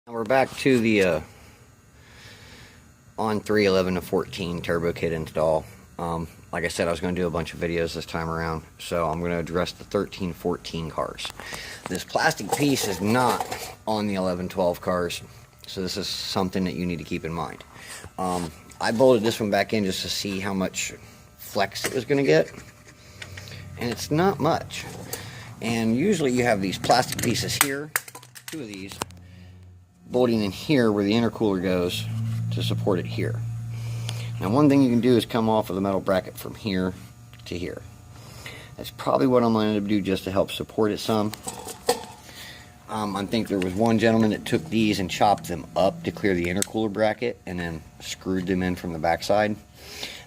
We're back to the On3 11 to 14 turbo kit install. Like I said, I was going to do a bunch of videos this time around, so I'm going to address the 13-14 cars. This plastic piece is not on the 11-12 cars, so this is something that you need to keep in mind. I bolted this one back in just to see how much flex it was going to get, and it's not much. And usually you have these plastic pieces here, two of these, bolting in here where the intercooler goes to support it here. Now, one thing you can do is come off of the metal bracket from here to here. That's probably what I'm going to do just to help support it some. I think there was one gentleman that took these and chopped them up to clear the intercooler bracket and then screwed them in from the backside.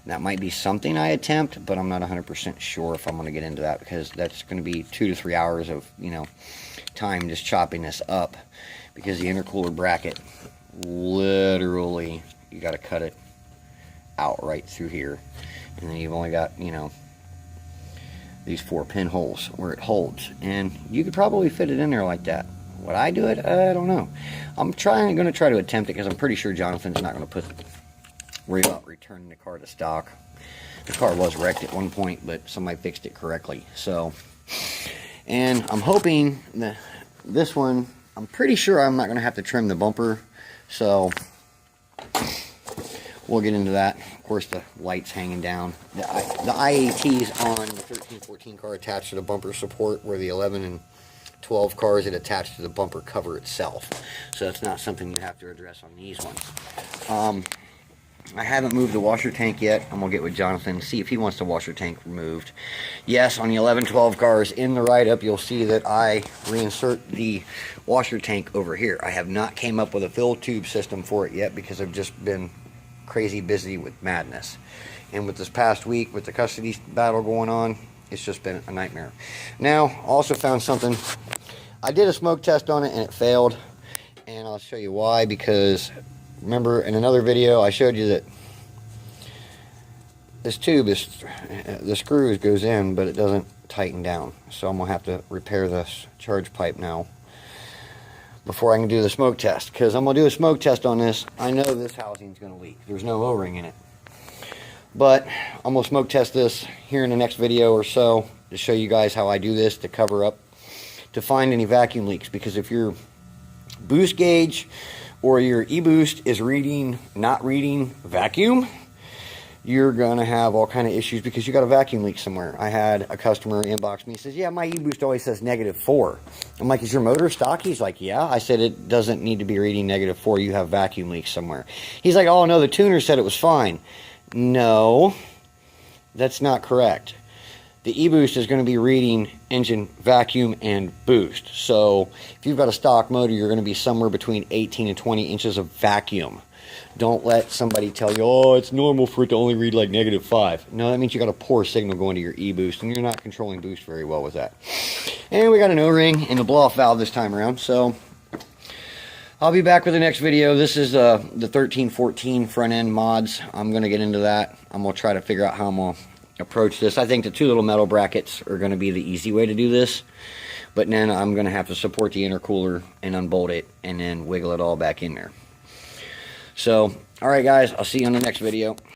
That might be something I attempt, but I'm not 100% sure if I'm going to get into that, because that's going to be 2 to 3 hours of, time just chopping this up, because the intercooler bracket, literally, you got to cut it out right through here, and then you've only got, these 4 pinholes where it holds, and you could probably fit it in there like that. Would I do it? I don't know. I'm going to try to attempt it, because I'm pretty sure Jonathan's not going to worry about returning the car to stock. The car was wrecked at one point, but somebody fixed it correctly. So, and I'm hoping that this one, I'm pretty sure I'm not going to have to trim the bumper, so we'll get into that. Of course, the light's hanging down. The IATs on the 13-14 car attached to the bumper support, where the 11 and 12 cars it attached to the bumper cover itself. So that's not something you have to address on these ones. I haven't moved the washer tank yet. I'm going to get with Jonathan and see if he wants the washer tank removed. Yes, on the 11-12 cars, in the write-up, you'll see that I reinsert the washer tank over here. I have not came up with a fill tube system for it yet, because I've just been crazy busy with madness. And with this past week, with the custody battle going on, it's just been a nightmare. Now, also found something. I did a smoke test on it and it failed. And I'll show you why, because remember in another video I showed you that this tube is, the screw goes in, but it doesn't tighten down. So I'm going to have to repair this charge pipe now before I can do the smoke test, because I'm going to do a smoke test on this. I know this housing is going to leak. There's no O-ring in it. But I'm going to smoke test this here in the next video or so to show you guys how I do this to cover up, to find any vacuum leaks. Because if your boost gauge or your e-boost is not reading vacuum, you're going to have all kind of issues, because you got a vacuum leak somewhere. I had a customer inbox me, he says, yeah, my e-boost always says -4. I'm like, is your motor stock? He's like, yeah. I said, it doesn't need to be reading -4. You have vacuum leaks somewhere. He's like, oh no, the tuner said it was fine. No, that's not correct. The e-boost is going to be reading engine vacuum and boost. So if you've got a stock motor, you're going to be somewhere between 18 and 20 inches of vacuum. Don't let somebody tell you, oh, it's normal for it to only read like -5. No, that means you got a poor signal going to your e-boost, and you're not controlling boost very well with that. And we got an O-ring and a blow-off valve this time around, so I'll be back with the next video. This is the 13-14 front end mods. I'm going to get into that. I'm going to try to figure out how I'm going to approach this. I think the 2 little metal brackets are going to be the easy way to do this. But then I'm going to have to support the intercooler and unbolt it and then wiggle it all back in there. So, alright guys, I'll see you on the next video.